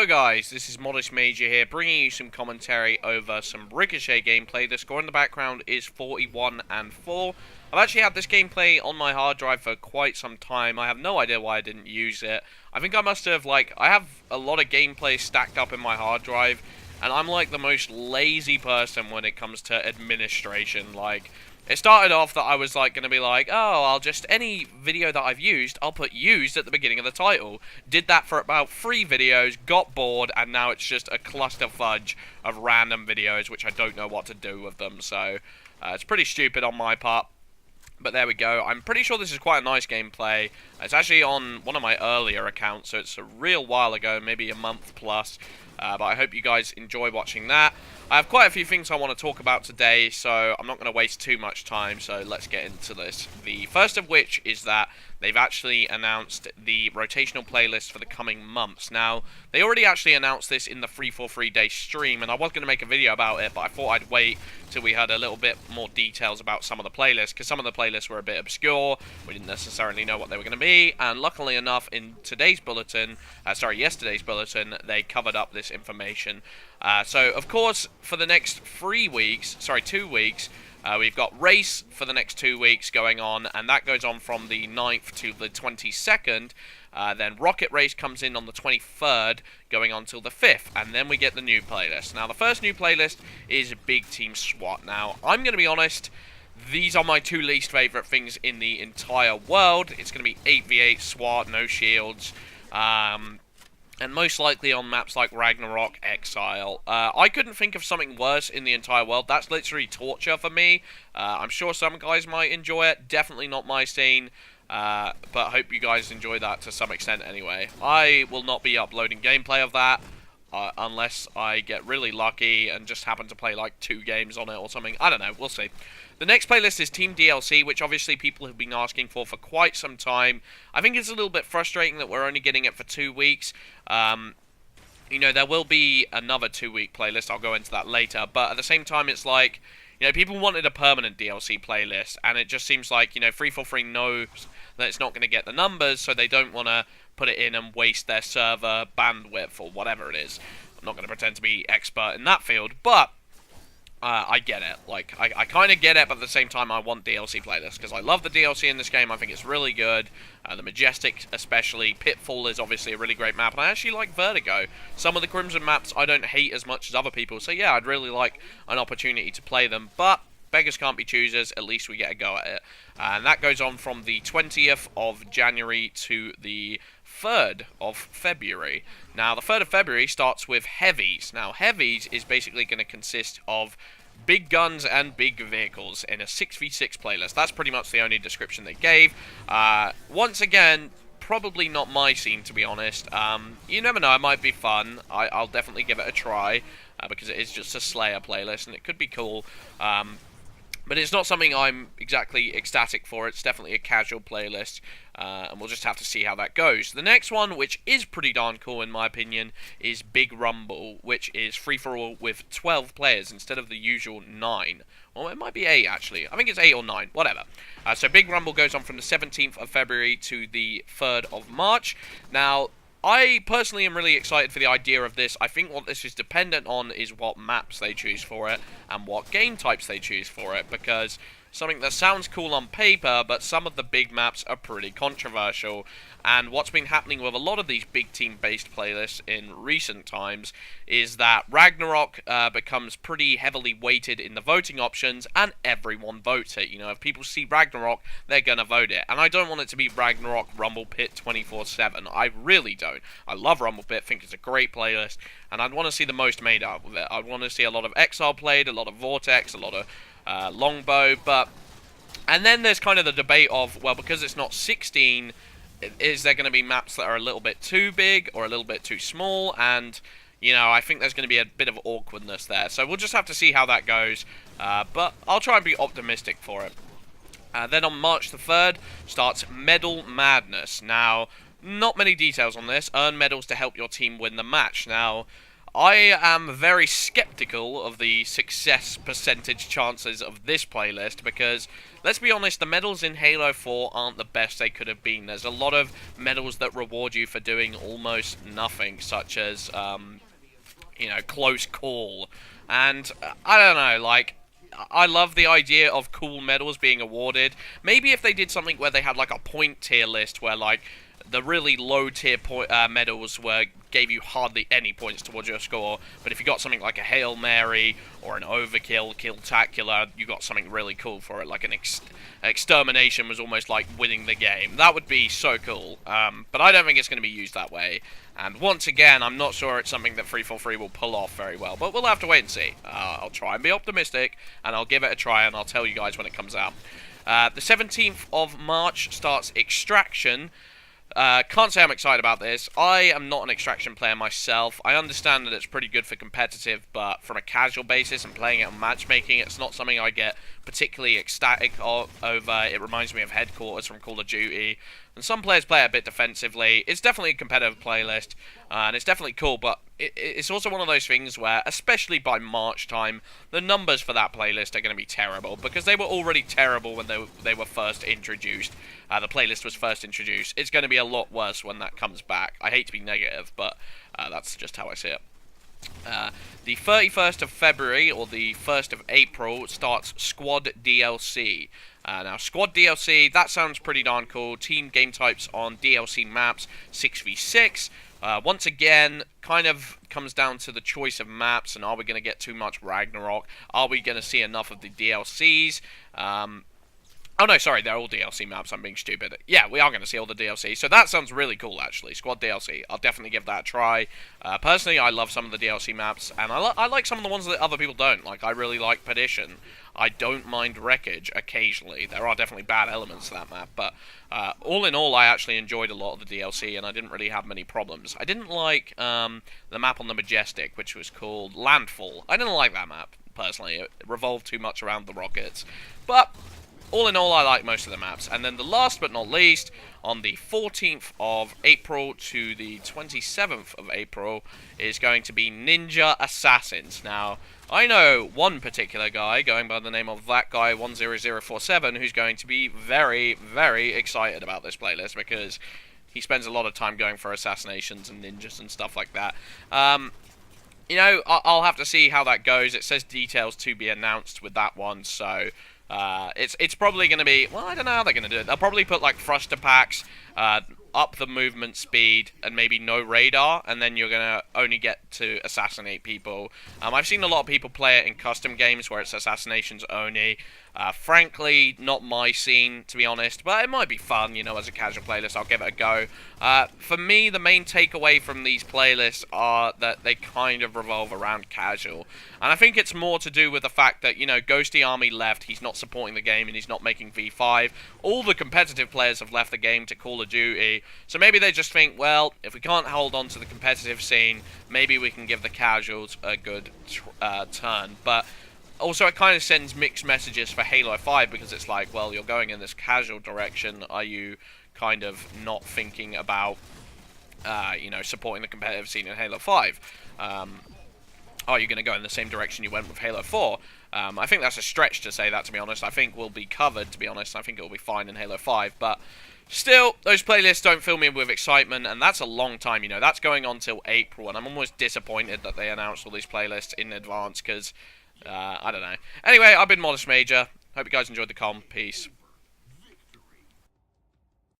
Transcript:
Hello guys, this is Modest Major here, bringing you some commentary over some Ricochet gameplay. The score in the background is 41 and 4. I've actually had this gameplay on my hard drive for quite some time. I have no idea why I didn't use it. I think I must have, I have a lot of gameplay stacked up in my hard drive, and I'm like the most lazy person when it comes to administration. It started off that I was going to be any video that I've used, I'll put used at the beginning of the title. Did that for about 3 videos, got bored, and now it's just a cluster fudge of random videos, which I don't know what to do with them. So, it's pretty stupid on my part. But there we go. I'm pretty sure this is quite a nice gameplay. It's actually on one of my earlier accounts, so it's a real while ago, maybe a month plus. But I hope you guys enjoy watching that. I have quite a few things I want to talk about today, so I'm not going to waste too much time, so let's get into this. The first of which is that they've actually announced the rotational playlist for the coming months. Now, they already actually announced this in the 343-day stream, and I was going to make a video about it, but I thought I'd wait till we had a little bit more details about some of the playlists, because some of the playlists were a bit obscure, we didn't necessarily know what they were going to be, and luckily enough, in yesterday's bulletin, they covered up this information. So, of course, for the next 2 weeks, we've got Race for the next 2 weeks going on, and that goes on from the 9th to the 22nd. Then Rocket Race comes in on the 23rd, going on till the 5th, and then we get the new playlist. Now, the first new playlist is Big Team SWAT. Now, I'm going to be honest, these are my 2 least favourite things in the entire world. It's going to be 8v8 SWAT, no shields, and most likely on maps like Ragnarok, Exile. I couldn't think of something worse in the entire world. That's literally torture for me. I'm sure some guys might enjoy it. Definitely not my scene. But I hope you guys enjoy that to some extent anyway. I will not be uploading gameplay of that. Unless I get really lucky and just happen to play like 2 games on it or something. I don't know, we'll see. The next playlist is Team DLC, which obviously people have been asking for quite some time. I think it's a little bit frustrating that we're only getting it for 2 weeks. You know, there will be another 2-week playlist, I'll go into that later, but at the same time it's like, you know, people wanted a permanent DLC playlist, and it just seems like, you know, 343 knows that it's not going to get the numbers, so they don't want to put it in and waste their server bandwidth or whatever it is. I'm not going to pretend to be expert in that field, but I get it. I kind of get it, but at the same time, I want DLC playlists, because I love the DLC in this game. I think it's really good. The Majestic, especially. Pitfall is obviously a really great map, and I actually like Vertigo. Some of the Crimson maps I don't hate as much as other people, so yeah, I'd really like an opportunity to play them, but beggars can't be choosers. At least we get a go at it. And that goes on from the 20th of January to the 3rd of February. Now, the 3rd of February starts with Heavies. Now, Heavies is basically going to consist of big guns and big vehicles in a 6v6 playlist. That's pretty much the only description they gave. Once again, probably not my scene, to be honest. You never know, it might be fun. I'll definitely give it a try, because it is just a Slayer playlist, and it could be cool. But it's not something I'm exactly ecstatic for. It's definitely a casual playlist, and we'll just have to see how that goes. The next one, which is pretty darn cool in my opinion, is Big Rumble, which is free-for-all with 12 players instead of the usual 9. Well, it might be 8, actually. I think it's 8 or 9, whatever. So Big Rumble goes on from the 17th of February to the 3rd of March. Now, I personally am really excited for the idea of this. I think what this is dependent on is what maps they choose for it and what game types they choose for it, because something that sounds cool on paper, but some of the big maps are pretty controversial. And what's been happening with a lot of these big team-based playlists in recent times is that Ragnarok becomes pretty heavily weighted in the voting options, and everyone votes it. You know, if people see Ragnarok, they're gonna vote it. And I don't want it to be Ragnarok Rumble Pit 24/7. I really don't. I love Rumble Pit, think it's a great playlist, and I'd want to see the most made out of it. I'd want to see a lot of Exile played, a lot of Vortex, a lot of Longbow, and then there's kind of the debate of, well, because it's not 16, is there going to be maps that are a little bit too big or a little bit too small? And, you know, I think there's going to be a bit of awkwardness there. So we'll just have to see how that goes. But I'll try and be optimistic for it. Then on March the 3rd starts Medal Madness. Now, not many details on this. Earn medals to help your team win the match. Now, I am very skeptical of the success percentage chances of this playlist because, let's be honest, the medals in Halo 4 aren't the best they could have been. There's a lot of medals that reward you for doing almost nothing, such as, close call. And, I don't know, like, I love the idea of cool medals being awarded. Maybe if they did something where they had, like, a point tier list where, like, the really low tier medals gave you hardly any points towards your score, but if you got something like a Hail Mary or an Overkill, Killtacular, you got something really cool for it, like an Extermination was almost like winning the game. That would be so cool, but I don't think it's going to be used that way, and once again, I'm not sure it's something that 343 will pull off very well, but we'll have to wait and see. I'll try and be optimistic, and I'll give it a try, and I'll tell you guys when it comes out. The 17th of March starts Extraction. Can't say I'm excited about this. I am not an Extraction player myself. I understand that it's pretty good for competitive, but from a casual basis and playing it on matchmaking, it's not something I get particularly ecstatic over. It reminds me of Headquarters from Call of Duty, and some players play it a bit defensively. It's definitely a competitive playlist, and it's definitely cool, but it's also one of those things where, especially by March time, the numbers for that playlist are going to be terrible, because they were already terrible when they were first introduced. The playlist was first introduced. It's going to be a lot worse when that comes back. I hate to be negative, but that's just how I see it. The 31st of February, or the 1st of April, starts Squad DLC. Now, Squad DLC, that sounds pretty darn cool. Team game types on DLC maps, 6v6. Once again, kind of comes down to the choice of maps, and are we going to get too much Ragnarok? Are we going to see enough of the DLCs? Oh no, sorry, they're all DLC maps, I'm being stupid. Yeah, we are going to see all the DLC, so that sounds really cool, actually. Squad DLC, I'll definitely give that a try. Personally, I love some of the DLC maps, and I like some of the ones that other people don't. Like, I really like Perdition. I don't mind Wreckage, occasionally. There are definitely bad elements to that map, but all in all, I actually enjoyed a lot of the DLC, and I didn't really have many problems. I didn't like the map on the Majestic, which was called Landfall. I didn't like that map, personally. It revolved too much around the rockets, but all in all, I like most of the maps. And then the last but not least, on the 14th of April to the 27th of April, is going to be Ninja Assassins. Now, I know one particular guy, going by the name of that guy 10047, who's going to be very, very excited about this playlist, because he spends a lot of time going for assassinations and ninjas and stuff like that. I'll have to see how that goes. It says details to be announced with that one, so it's probably going to be, well, I don't know how they're going to do it. They'll probably put, like, thruster packs, up the movement speed, and maybe no radar, and then you're going to only get to assassinate people. I've seen a lot of people play it in custom games where it's assassinations only. Frankly, not my scene, to be honest, but it might be fun, as a casual playlist. I'll give it a go. For me, the main takeaway from these playlists are that they kind of revolve around casual. And I think it's more to do with the fact that, Ghosty Army left, he's not supporting the game, and he's not making V5. All the competitive players have left the game to Call of Duty, so maybe they just think, well, if we can't hold on to the competitive scene, maybe we can give the casuals a good turn. But also, it kind of sends mixed messages for Halo 5, because it's like, well, you're going in this casual direction. Are you kind of not thinking about, supporting the competitive scene in Halo 5? Are you going to go in the same direction you went with Halo 4? I think that's a stretch to say that, to be honest. I think we'll be covered, to be honest. I think it'll be fine in Halo 5, but still, those playlists don't fill me with excitement, and that's a long time, That's going on till April, and I'm almost disappointed that they announced all these playlists in advance, because I don't know. Anyway, I've been Modest Major. Hope you guys enjoyed the com. Peace.